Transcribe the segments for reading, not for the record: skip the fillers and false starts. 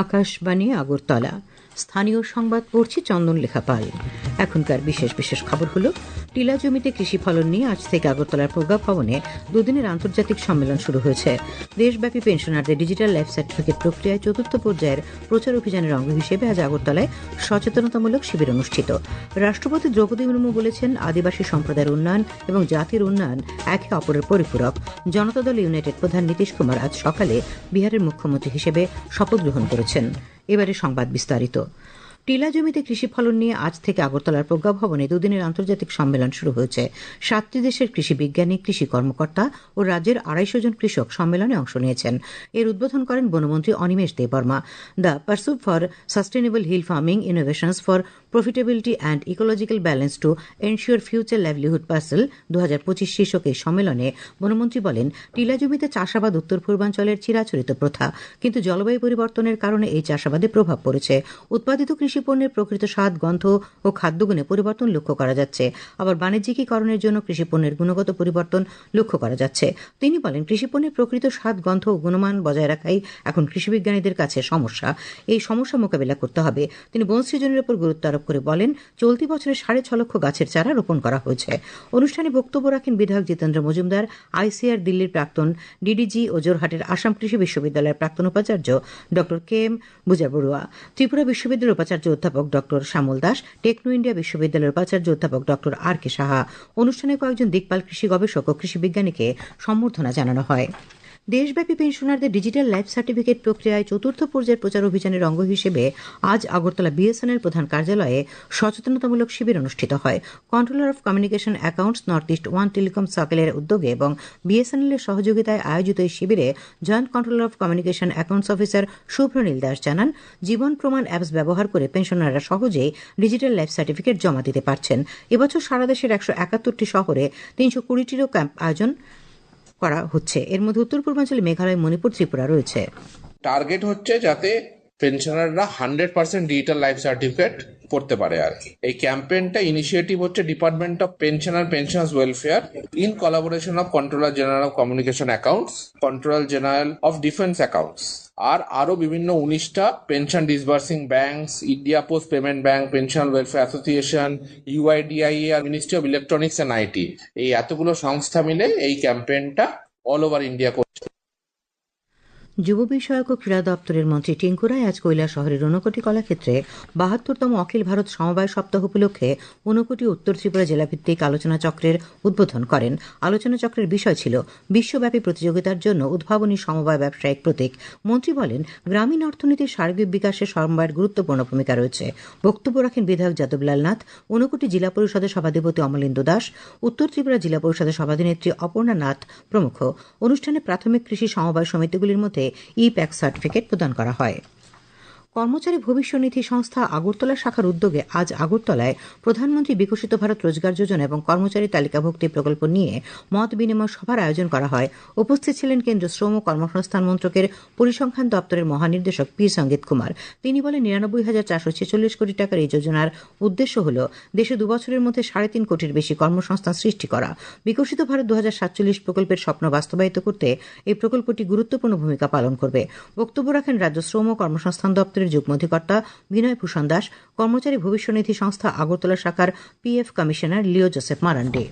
আকাশবাণী আগরতলা। স্থানীয় সংবাদ পড়ছি চন্দন লেখা পাল। এখনকার বিশেষ বিশেষ খবর হলো, টিলা জমিতে কৃষি ফলন নিয়ে আজ থেকে আগরতলার প্রজ্ঞা ভবনে দুদিনের আন্তর্জাতিক সম্মেলন শুরু হয়েছে। দেশব্যাপী পেনশনারদের ডিজিটাল লাইফ সার্টিফিকেট প্রক্রিয়ায় চতুর্থ পর্যায়ের প্রচার অভিযানের অঙ্গ হিসেবে আজ আগরতলায় সচেতনতামূলক শিবির অনুষ্ঠিত। রাষ্ট্রপতি দ্রৌপদী মুর্মু বলেছেন, আদিবাসী সম্প্রদায়ের উন্নয়ন এবং জাতির উন্নয়ন একে অপরের পরিপূরক। জনতা দল ইউনাইটেড প্রধান নীতিশ কুমার আজ সকালে বিহারের মুখ্যমন্ত্রী হিসেবে শপথ গ্রহণ করেছেন। এবারে সংবাদ বিস্তারিত। টিলা জমিতে কৃষি ফলন নিয়ে আজ থেকে আগরতলার প্রজ্ঞা ভবনে দুদিনের আন্তর্জাতিক সম্মেলন শুরু হয়েছে। 7টি দেশের কৃষি বিজ্ঞানী, কৃষি কর্মকর্তা ও রাজ্যের 250 জন কৃষক সম্মেলনে অংশ নিয়েছেন। এর উদ্বোধন করেন বনমন্ত্রী Animesh Debbarma. The pursuit for sustainable hill farming innovations for profitability and ecological balance to ensure future livelihood parcel 2025 শীর্ষক এই সম্মেলনে বনমন্ত্রী বলেন, টিলা জমিতে চাষাবাদ উত্তর পূর্বাঞ্চলের চিরাচরিত প্রথা, কিন্তু জলবায়ু পরিবর্তনের কারণে এই চাষাবাদে প্রভাব পড়েছে। উৎপাদিত কৃষি পণ্যের প্রকৃত স্বাদ, গন্ধ ও খাদ্যগুণে পরিবর্তন লক্ষ্য করা যাচ্ছে। আবার বাণিজ্যিকীকরণের জন্য কৃষি পণ্যের গুণগত পরিবর্তন লক্ষ্য করা যাচ্ছে। তিনি বলেন, কৃষি পণ্যের প্রকৃত স্বাদ, গন্ধ ও গুণমান বজায় রাখাই এখন কৃষিবিজ্ঞানীদের কাছে সমস্যা। এই সমস্যা মোকাবিলা করতে হবে। তিনি বন সৃজনের উপর গুরুত্ব আরোপ করে বলেন, চলতি বছরে 6.5 লক্ষ গাছের চারা রোপণ করা হয়েছে। অনুষ্ঠানে বক্তব্য রাখেন বিধায়ক জিতেন্দ্র মজুমদার, আইসিআর দিল্লির প্রাক্তন ডিডিজি ও জোরহাটের আসাম কৃষি বিশ্ববিদ্যালয়ের প্রাক্তন উপাচার্য ডক্টর কে এম বুজাবড়ুয়া, ত্রিপুরা বিশ্ববিদ্যালয়ের উপাচার্য অধ্যাপক doctor Shyamal Das, techno India বিশ্ববিদ্যালয়ের উপাচার্য অধ্যাপক ডক্টর আর কে সাহা। অনুষ্ঠানে কয়েকজন দিকপাল কৃষি গবেষক ও কৃষি বিজ্ঞানীকে সম্বর্ধনা জানানো হয়। দেশব্যাপী পেনশনারদের ডিজিটাল লাইফ সার্টিফিকেট প্রক্রিয়ায় চতুর্থ পর্যায়ের প্রচার অভিযানের অঙ্গ হিসেবে আজ আগরতলা বিএসএনএল প্রধান কার্যালয়ে সচেতনতামূলক শিবির অনুষ্ঠিত হয়। Controller of communication accounts north east 1 telecom সার্কেলের উদ্যোগে এবং বিএসএনএল এর সহযোগিতায় আয়োজিত এই শিবিরে joint controller of communication accounts officer Subhranil Das জানান, জীবন প্রমাণ অ্যাপস ব্যবহার করে পেনশনাররা সহজেই ডিজিটাল লাইফ সার্টিফিকেট জমা দিতে পারছেন। এবছর সারা দেশের 171টি শহরে 320টিরও ক্যাম্প আয়োজন করা হচ্ছে। এর মধ্যে উত্তর পূর্বাঞ্চলে মেঘালয়, মণিপুর, ত্রিপুরা রয়েছে। টার্গেট হচ্ছে যাতে পেনশনাররা 100% ডিজিটাল লাইফ সার্টিফিকেট করতে পারে আর কি। এই ক্যাম্পেইনটা ইনিশিয়েটিভ হচ্ছে department of pensioners welfare in collaboration of controller general of communication accounts, controller general of defence accounts আর আরো বিভিন্ন 19টা pension disbursing banks, India post payment bank, pension welfare association, UIDAI আর ministry of electronics and IT, এই এতগুলো সংস্থা মিলে এই ক্যাম্পেইনটা অল ওভার ইন্ডিয়া করছে। যুব বিষয়ক ও ক্রীড়া দপ্তরের মন্ত্রী টিঙ্কু রায় আজ কৈলাসহরের ঊনকোটি কলাক্ষেত্রে 72তম অখিল ভারত সমবায় সপ্তাহ উপলক্ষে ঊনকোটি উত্তর ত্রিপুরা জেলাভিত্তিক আলোচনা চক্রের উদ্বোধন করেন। আলোচনা চক্রের বিষয় ছিল বিশ্বব্যাপী প্রতিযোগিতার জন্য উদ্ভাবনী সমবায় ব্যবসায়িক প্রতীক। মন্ত্রী বলেন, গ্রামীণ অর্থনীতির সার্বিক বিকাশে সমবায়ের গুরুত্বপূর্ণ ভূমিকা রয়েছে। বক্তব্য রাখেন বিধায়ক যাদবলাল নাথ, ঊনকোটি জেলা পরিষদের সভাধিপতি অমলেন্দু দাস, উত্তর ত্রিপুরা জেলা পরিষদের সভাধিনেত্রী অপর্ণা নাথ প্রমুখ। অনুষ্ঠানে প্রাথমিক কৃষি সমবায় সমিতিগুলির মধ্যে ই-প্যাক সার্টিফিকেট প্রদান করা হয়। কর্মচারী ভবিষ্যনিধি সংস্থা আগরতলা শাখার উদ্যোগে আজ আগরতলায় প্রধানমন্ত্রী বিকশিত ভারত রোজগার যোজনা এবং কর্মচারী তালিকাভুক্তি প্রকল্প নিয়ে মত বিনিময় সভার আয়োজন করা হয়। উপস্থিত ছিলেন কেন্দ্রীয় শ্রম ও কর্মসংস্থান মন্ত্রকের পরিসংখ্যান দপ্তরের মহানির্দেশক পি সঙ্গীত কুমার। তিনি বলেন, 99,446 কোটি টাকার এই যোজনার উদ্দেশ্য হল দেশে 2 বছরের মধ্যে 3.5 কোটির বেশি কর্মসংস্থান সৃষ্টি করা। বিকশিত ভারত 2047 প্রকল্পের স্বপ্ন বাস্তবায়িত করতে এই প্রকল্পটি গুরুত্বপূর্ণ ভূমিকা পালন করবে। বক্তব্য রাখেন রাজ্য শ্রম ও কর্মসংস্থান দপ্তরের যুগ্ম অধিকর্তা বিনয় ভূষণ দাস, কর্মচারী ভবিষ্যনিধি সংস্থা আগরতলা শাখার পিএফ কমিশনার লিও জোসেফ মারান্ডে।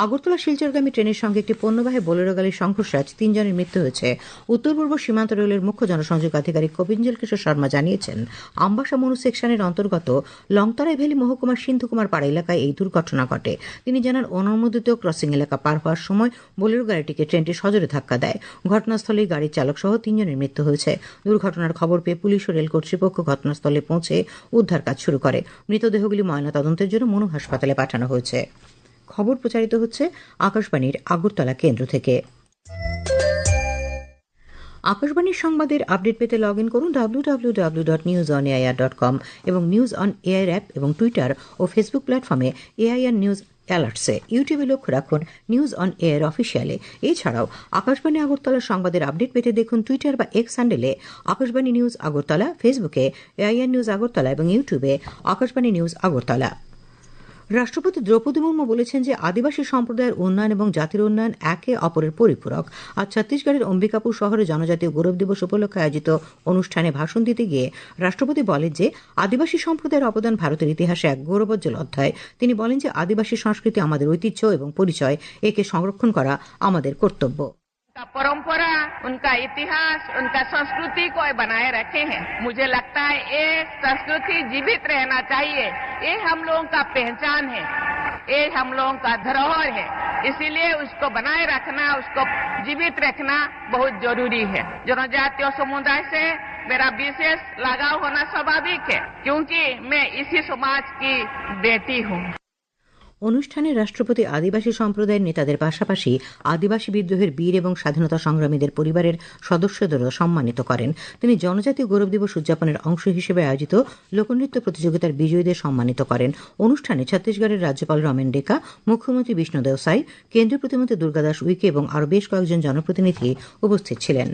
আগরতলা শিলচরগামী ট্রেনের সঙ্গে একটি পণ্যবাহী বোলেরো গাড়ির সংঘর্ষে আজ 3 জনের মৃত্যু হয়েছে। উত্তর পূর্ব সীমান্ত রেলের মুখ্য জনসংযোগ আধিকারিক কবিঞ্জল কিশোর শর্মা জানিয়েছেন, আমবাসা মনু সেকশনের অন্তর্গত লংতরাই ভ্যালি মহকুমার সিন্ধুকুমার পাড়া এলাকায় এই দুর্ঘটনা ঘটে। তিনি জানান, অননুমোদিত ক্রসিং এলাকা পার হওয়ার সময় বোলেরো গাড়িটিকে ট্রেনটি সজোরে ধাক্কা দেয়। ঘটনাস্থলেই গাড়ির চালক সহ 3 জনের মৃত্যু হয়েছে। দুর্ঘটনার খবর পেয়ে পুলিশ ও রেল কর্তৃপক্ষ ঘটনাস্থলে পৌঁছে উদ্ধার কাজ শুরু করে। মৃতদেহগুলি ময়নাতদন্তের জন্য মনু হাসপাতালে পাঠানো হয়েছে। খবর প্রচারিত হচ্ছে আকাশবাণীর আগরতলা কেন্দ্র থেকে। আকাশবাণীর সংবাদের আপডেট পেতে লগ ইন করুন www.newsonair.com এবং নিউজ অন এয়ার অ্যাপ এবং টুইটার ও ফেসবুক প্ল্যাটফর্মে এআইআর নিউজ অ্যালার্টসে। ইউটিউবে লক্ষ্য রাখুন নিউজ অন এয়ার অফিসিয়ালে। এছাড়াও আকাশবাণী আগরতলার সংবাদের আপডেট পেতে দেখুন টুইটার বা এক্স হ্যান্ডেলে আকাশবাণী নিউজ আগরতলা, ফেসবুকে এআইআর নিউজ আগরতলা এবং ইউটিউবে আকাশবাণী নিউজ আগরতলা। রাষ্ট্রপতি দ্রৌপদী মুর্মু বলেছেন যে আদিবাসী সম্প্রদায়ের উন্নয়ন এবং জাতির উন্নয়ন একে অপরের পরিপূরক। আজ ছত্তিশগড়ের অম্বিকাপুর শহরে জনজাতীয় গৌরব দিবস উপলক্ষে আয়োজিত অনুষ্ঠানে ভাষণ দিতে গিয়ে রাষ্ট্রপতি বলেন যে আদিবাসী সম্প্রদায়ের অবদান ভারতের ইতিহাসে এক গৌরবোজ্জ্বল অধ্যায়। তিনি বলেন যে আদিবাসী সংস্কৃতি আমাদের ঐতিহ্য এবং পরিচয়, একে সংরক্ষণ করা আমাদের কর্তব্য। उनका परंपरा, उनका इतिहास, उनका संस्कृति को बनाए रखे हैं। मुझे लगता है ये संस्कृति जीवित रहना चाहिए। ये हम लोगों का पहचान है, ये हम लोगों का धरोहर है। इसीलिए उसको बनाए रखना, उसको जीवित रखना बहुत जरूरी है। जनजातीय समुदाय से मेरा विशेष लगाव होना स्वाभाविक है, क्योंकि मैं इसी समाज की बेटी हूँ। অনুষ্ঠানে রাষ্ট্রপতি আদিবাসী সম্প্রদায়ের নেতাদের পাশাপাশি আদিবাসী বিদ্রোহের বীর এবং স্বাধীনতা সংগ্রামীদের পরিবারের সদস্যদেরও সম্মানিত করেন। তিনি জনজাতীয় গৌরব দিবস উদযাপনের অংশ হিসেবে আয়োজিত লোকনৃত্য প্রতিযোগিতার বিজয়ীদের সম্মানিত করেন। অনুষ্ঠানে ছত্তিশগড়ের রাজ্যপাল রমেন ডেকা, মুখ্যমন্ত্রী বিষ্ণুদেও সাই, কেন্দ্রীয় প্রতিমন্ত্রী দুর্গাদাস উইকে এবং আরও বেশ কয়েকজন জনপ্রতিনিধি উপস্থিত ছিলেন।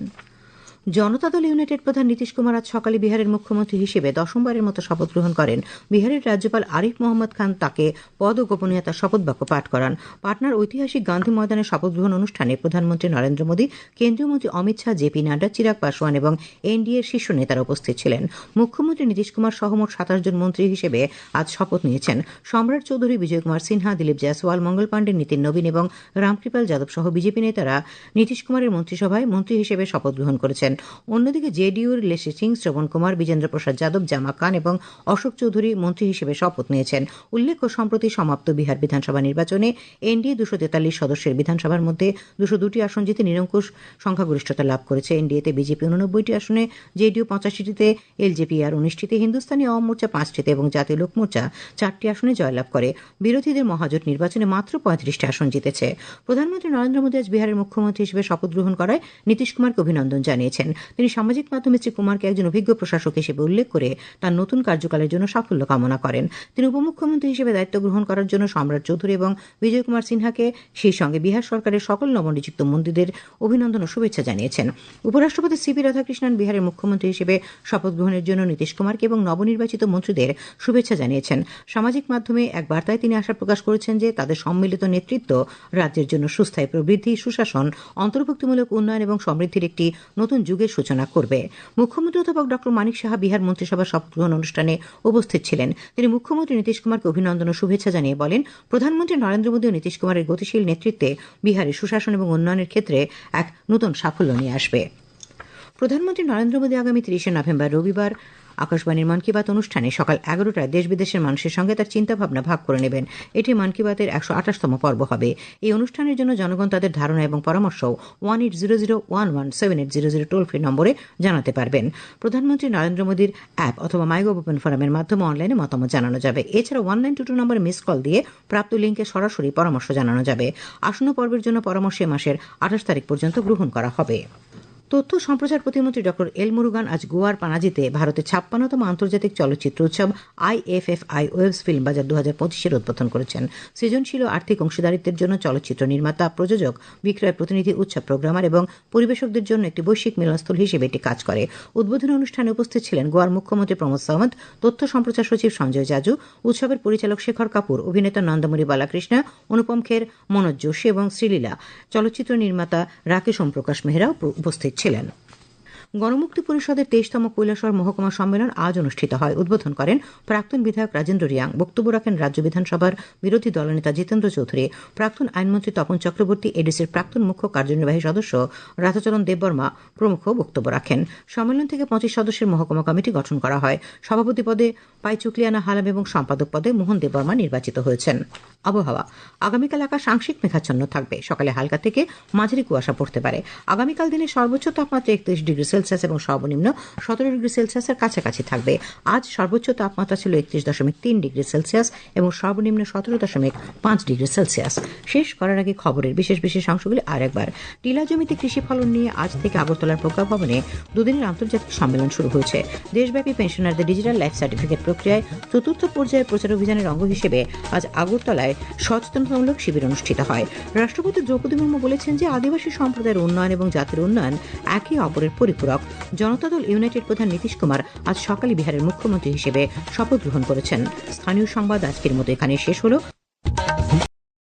জনতা দল ইউনাইটেড প্রধান নীতিশ কুমার আজ সকালে বিহারের মুখ্যমন্ত্রী হিসেবে দশমবারের মতো শপথ গ্রহণ করেন। বিহারের রাজ্যপাল আরিফ মোহাম্মদ খান তাকে পদ ও গোপনীয়তার শপথ বাক্য পাঠ করান। পাটনার ঐতিহাসিক গান্ধী ময়দানে শপথ গ্রহণ অনুষ্ঠানে প্রধানমন্ত্রী নরেন্দ্র মোদী, কেন্দ্রীয় মন্ত্রী অমিত শাহ, জেপি নাড্ডা, চিরাগ পাসওয়ান এবং এনডিএর শীর্ষ নেতারা উপস্থিত ছিলেন। মুখ্যমন্ত্রী নীতিশ কুমার সহ মোট 27 জন মন্ত্রী হিসেবে আজ শপথ নিয়েছেন। সম্রাট চৌধুরী, বিজয় কুমার সিনহা, দিলীপ জয়সওয়াল, মঙ্গল পাণ্ডে, নীতিন নবীন এবং রামকৃপাল যাদব সহ বিজেপি নেতারা নীতিশ কুমারের মন্ত্রিসভায় মন্ত্রী হিসেবে শপথ গ্রহণ করেছেন। অন্যদিকে জেডিইউর লেসি সিং, শ্রবণ কুমার, বিজেন্দ্র প্রসাদ যাদব, জামা খান এবং অশোক চৌধুরী মন্ত্রী হিসেবে শপথ নিয়েছেন। উল্লেখ্য, সম্প্রতি সমাপ্ত বিহার বিধানসভা নির্বাচনে এনডিএ 243 সদস্যের বিধানসভার মধ্যে 202টি আসন জিতে নিরঙ্কুশ সংখ্যাগরিষ্ঠতা লাভ করেছে। এনডিএতে বিজেপি 89টি আসনে, জেডিইউ 85টিতে, এলজেপি আর 19টিতে, হিন্দুস্তানি আওয়াম মোর্চা 5টিতে এবং জাতীয় লোক মোর্চা 4টি আসনে জয়লাভ করে। বিরোধীদের মহাজোট নির্বাচনে মাত্র 35টি আসন জিতেছে। প্রধানমন্ত্রী নরেন্দ্র মোদী আজ বিহারের মুখ্যমন্ত্রী হিসেবে শপথ গ্রহণ করায় নীতিশ কুমারকে অভিনন্দন জানিয়েছেন। তিনি সামাজিক মাধ্যমে শ্রী কুমারকে একজন অভিজ্ঞ প্রশাসক হিসেবে উল্লেখ করে তার নতুন কার্যকালের জন্য সাফল্য কামনা করেন। তিনি উপমুখ্যমন্ত্রী হিসেবে দায়িত্ব গ্রহণ করার জন্য সম্রাট চৌধুরী এবং বিজয় কুমার সিনহাকে, সেই সঙ্গে বিহার সরকারের সকল নবনিযুক্ত মন্ত্রীদের অভিনন্দন ও শুভেচ্ছা জানিয়েছেন। উপরাষ্ট্রপতি সিপি রাধাকৃষ্ণন বিহারের মুখ্যমন্ত্রী হিসেবে শপথ গ্রহণের জন্য নীতিশ কুমারকে এবং নবনির্বাচিত মন্ত্রীদের শুভেচ্ছা জানিয়েছেন। সামাজিক মাধ্যমে এক বার্তায় তিনি আশা প্রকাশ করেছেন যে তাদের সম্মিলিত নেতৃত্ব রাজ্যের জন্য সুস্থায়ী প্রবৃদ্ধি, সুশাসন, অন্তর্ভুক্তিমূলক উন্নয়ন এবং সমৃদ্ধির একটি নতুন যুগের সূচনা করবে। মুখ্যমন্ত্রী অধ্যাপক ডক্টর মানিক সাহা বিহার মন্ত্রিসভার শপথ গ্রহণ অনুষ্ঠানে উপস্থিত ছিলেন। তিনি মুখ্যমন্ত্রী নীতিশ কুমারকে অভিনন্দন ও শুভেচ্ছা জানিয়ে বলেন, প্রধানমন্ত্রী নরেন্দ্র মোদী ও নীতিশ কুমারের গতিশীল নেতৃত্বে বিহারের সুশাসন এবং উন্নয়নের ক্ষেত্রে এক নতুন সাফল্য নিয়ে আসবে। প্রধানমন্ত্রী নরেন্দ্র মোদী আগামী 30 নভেম্বর রবিবার আকাশবাণীর মন কি বাত অনুষ্ঠানে সকাল 11টায় দেশ বিদেশের মানুষের সঙ্গে তার চিন্তাভাবনা ভাগ করে নেবেন। এটি মন কি বাতের 128তম পর্ব হবে। এই অনুষ্ঠানের জন্য জনগণ তাদের ধারণা এবং পরামর্শ 1800117800 টোল ফ্রি নম্বরে জানাতে পারবেন। প্রধানমন্ত্রী নরেন্দ্র মোদীর অ্যাপ অথবা মাইগভ ওপেন ফোরামের মাধ্যমে অনলাইনে মতামত জানানো যাবে। এছাড়া 1922 নম্বরে মিস কল দিয়ে প্রাপ্ত লিঙ্কে সরাসরি পরামর্শ জানানো যাবে। আসন্ন পর্বের জন্য পরামর্শ মাসের 28 তারিখ পর্যন্ত গ্রহণ করা হবে। তথ্য সম্প্রচার প্রতিমন্ত্রী ডক্টর এল মুরুগান আজ গোয়ার পানাজিতে ভারতের 56তম আন্তর্জাতিক চলচ্চিত্র উৎসব IFFI ওয়েবস ফিল্ম বাজার 2025-এর উদ্বোধন করেছেন। সৃজনশীল ও আর্থিক অংশীদারিত্বের জন্য চলচ্চিত্র নির্মাতা, প্রযোজক, বিক্রয় প্রতিনিধি, উৎসব প্রোগ্রামার এবং পরিবেশকদের জন্য একটি বৈশ্বিক মিলনস্থল হিসেবে এটি কাজ করে। উদ্বোধনী অনুষ্ঠানে উপস্থিত ছিলেন গোয়ার মুখ্যমন্ত্রী প্রমোদ সাওয়ন্ত, তথ্য সম্প্রচার সচিব সঞ্জয় জাজু, উৎসবের পরিচালক শেখর কাপুর, অভিনেতা নন্দমুরি বালাকৃষ্ণ, অনুপম খের, মনোজ যোশী এবং শ্রীলীলা। চলচ্চিত্র নির্মাতা রাকেশ ওম প্রকাশ মেহরাও উপস্থিত ছিলেন। গণমুক্তি পরিষদের 23তম কৈলাসহর মহকুমা সম্মেলন আজ অনুষ্ঠিত হয়। উদ্বোধন করেন প্রাক্তন বিধায়ক রাজেন্দ্র রিয়াং। বক্তব্য রাখেন রাজ্য বিধানসভার বিরোধী দলনেতা জিতেন্দ্র চৌধুরী, প্রাক্তন আইনমন্ত্রী তপন চক্রবর্তী, এডিসির প্রাক্তন মুখ্য কার্যনির্বাহী সদস্য রাধাচরণ দেববর্মা প্রমুখ বক্তব্য রাখেন। সম্মেলন থেকে 25 সদস্যের মহকুমা কমিটি গঠন করা হয়। সভাপতি পদে পাইচুকলিয়ানা হালাম এবং সম্পাদক পদে মোহন দেববর্মা নির্বাচিত হয়েছেন। আবহাওয়া, আগামীকাল আকাশ আংশিক মেঘাচ্ছন্ন থাকবে। সকালে হালকা থেকে মাঝারি কুয়াশা পড়তে পারে। আগামীকাল দিনের সর্বোচ্চ তাপমাত্রা 31 ডিগ্রি সেলসিয়াস এবং সর্বনিম্ন 17 ডিগ্রি সেলসিয়াসের কাছাকাছি থাকবে। আজ সর্বোচ্চ তাপমাত্রা ছিল 31.3 ডিগ্রি সেলসিয়াস এবং সর্বনিম্ন 17.5 ডিগ্রি সেলসিয়াস। শেষ করার আগে খবরের বিশেষ বিশেষ অংশগুলি আরেকবার। টিলা জমিতে কৃষি ফলন নিয়ে আজ থেকে আগরতলার প্রজ্ঞা ভবনে দুদিনের আন্তর্জাতিক সম্মেলন শুরু হয়েছে। দেশব্যাপী পেনশনারদের ডিজিটাল লাইফ সার্টিফিকেট প্রক্রিয়ায় 4র্থ পর্যায়ের প্রচার অভিযানের অঙ্গ হিসেবে আজ আগরতলায় এলাকায় সচেতনতামূলক শিবির অনুষ্ঠিত হয়। রাষ্ট্রপতি দ্রৌপদী মুর্মু বলেছেন যে আদিবাসী সম্প্রদায়ের উন্নয়ন এবং জাতির উন্নয়ন একে অপরের পরিপূরক। জনতা দল ইউনাইটেড প্রধান নীতিশ কুমার আজ সকালে বিহারের মুখ্যমন্ত্রী হিসেবে শপথ গ্রহণ করেছেন। স্থানীয় সংবাদ আজকের মতো এখানে শেষ হলো।